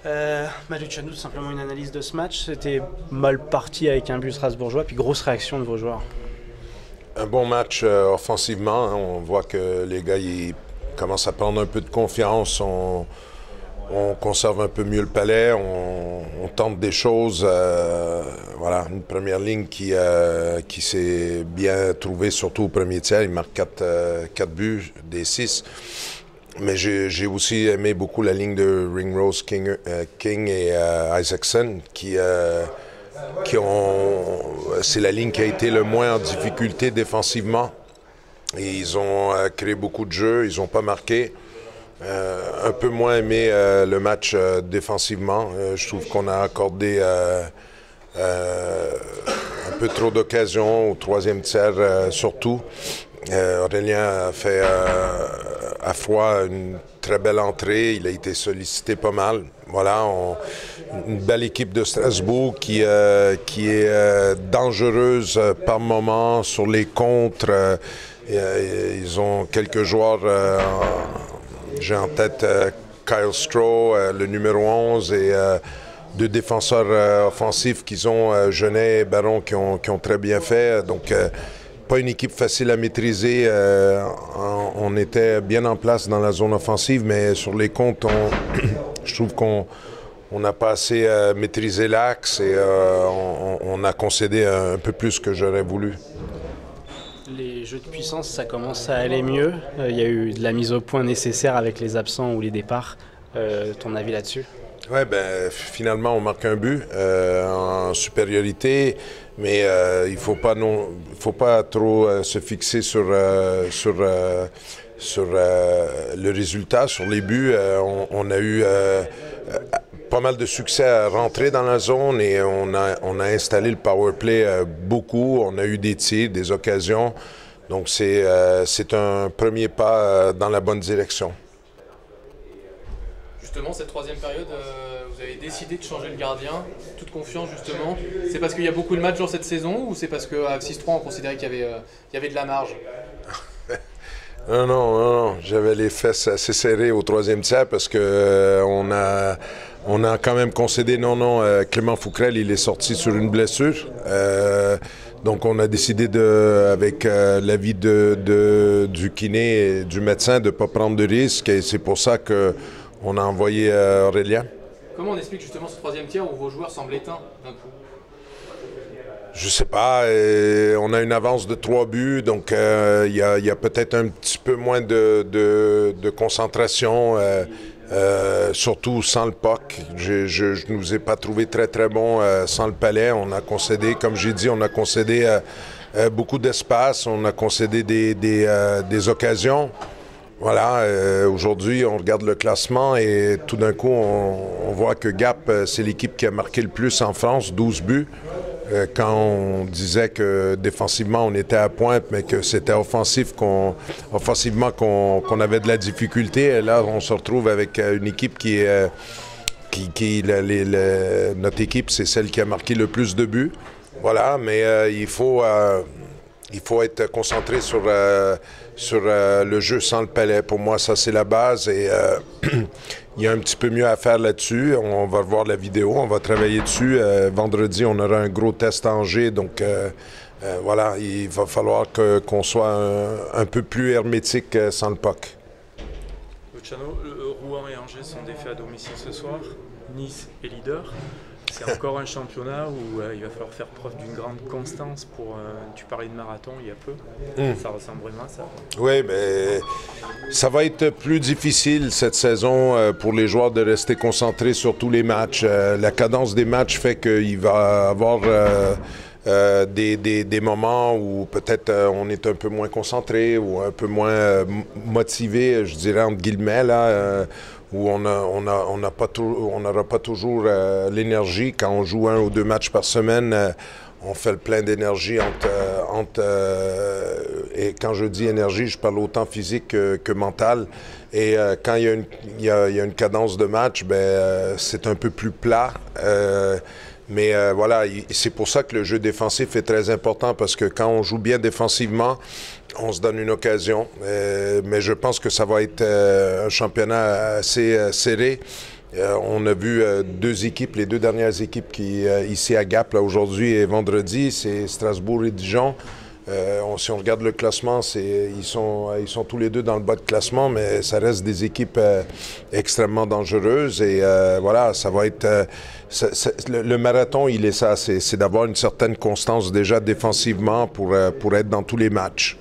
Luciano, tout simplement une analyse de ce match. C'était mal parti avec un but strasbourgeois, puis grosse réaction de vos joueurs. Un bon match offensivement. Hein. On voit que les gars ils commencent à prendre un peu de confiance. On conserve un peu mieux le palais. On tente des choses. Voilà, une première ligne qui s'est bien trouvée, surtout au premier tiers. Il marque 4 buts des 6. Mais j'ai aussi aimé beaucoup la ligne de Ringrose, King et Isaacson c'est la ligne qui a été le moins en difficulté défensivement. Et ils ont créé beaucoup de jeux, ils n'ont pas marqué. Un peu moins aimé le match défensivement. Je trouve qu'on a accordé un peu trop d'occasions au troisième tiers surtout. Aurélien a fait à froid une très belle entrée. Il a été sollicité pas mal. Voilà, une belle équipe de Strasbourg qui est dangereuse par moment sur les contres. Ils ont quelques joueurs. J'ai en tête Kyle Stroh, le numéro 11, et deux défenseurs offensifs qu'ils ont, Genet et Baron, qui ont très bien fait. Donc, pas une équipe facile à maîtriser. On était bien en place dans la zone offensive, mais sur les comptes, je trouve qu'on n'a pas assez maîtrisé l'axe et on a concédé un peu plus que j'aurais voulu. Les jeux de puissance, ça commence à aller mieux. Il y a eu de la mise au point nécessaire avec les absents ou les départs. Ton avis là-dessus? Oui, finalement, on marque un but en supériorité, mais il ne faut pas trop se fixer sur le résultat, sur les buts. On a eu pas mal de succès à rentrer dans la zone et on a installé le power play beaucoup. On a eu des tirs, des occasions. Donc, c'est un premier pas dans la bonne direction. Justement, cette troisième période, vous avez décidé de changer le gardien, toute confiance justement. C'est parce qu'il y a beaucoup de matchs dans cette saison ou c'est parce qu'à 6-3, on considérait qu'il y avait de la marge? Non. J'avais les fesses assez serrées au troisième tiers parce que on a quand même concédé. Clément Fouquerel, il est sorti sur une blessure. Donc, on a décidé, avec l'avis du kiné et du médecin, de ne pas prendre de risques. Et c'est pour ça qu'on a envoyé Aurélien. Comment on explique justement ce troisième tiers où vos joueurs semblent éteints d'un coup? Je sais pas. On a une avance de 3 buts, donc il y a peut-être un petit peu moins de concentration. Surtout sans le puck. Je ne nous ai pas trouvé très très bon sans le palais. On a concédé, comme j'ai dit, beaucoup d'espace. On a concédé des occasions. Voilà, aujourd'hui, on regarde le classement et tout d'un coup, on voit que Gap, c'est l'équipe qui a marqué le plus en France, 12 buts. Quand on disait que défensivement on était à pointe, mais que c'était offensivement qu'on avait de la difficulté, et là on se retrouve avec une équipe notre équipe, c'est celle qui a marqué le plus de buts. Voilà, mais il faut être concentré sur le jeu sans le palais. Pour moi, ça c'est la base et il y a un petit peu mieux à faire là-dessus. On va voir la vidéo, on va travailler dessus. Vendredi, on aura un gros test à Angers, donc voilà, il va falloir qu'on soit un peu plus hermétique sans le puck. Luciano, Rouen et Angers sont défaits à domicile ce soir. Nice est leader. C'est encore un championnat où il va falloir faire preuve d'une grande constance pour... tu parlais de marathon il y a peu. Ça ressemble vraiment à ça. Oui, mais ça va être plus difficile cette saison pour les joueurs de rester concentrés sur tous les matchs. La cadence des matchs fait qu'il va y avoir des moments où peut-être on est un peu moins concentré ou un peu moins motivé, je dirais entre guillemets, là, où on n'aura pas toujours l'énergie. Quand on joue 1 ou 2 matchs par semaine, on fait le plein d'énergie et quand je dis énergie, je parle autant physique que mentale. Et quand il y a une cadence de match, c'est un peu plus plat. Mais voilà, c'est pour ça que le jeu défensif est très important parce que quand on joue bien défensivement, on se donne une occasion. Mais je pense que ça va être un championnat assez serré. On a vu deux équipes, les deux dernières équipes qui ici à Gap, là, aujourd'hui et vendredi, c'est Strasbourg et Dijon. Si on regarde le classement, ils sont tous les deux dans le bas de classement, mais ça reste des équipes extrêmement dangereuses. Et voilà, ça va être... le marathon, il est ça, c'est d'avoir une certaine constance déjà défensivement pour être dans tous les matchs.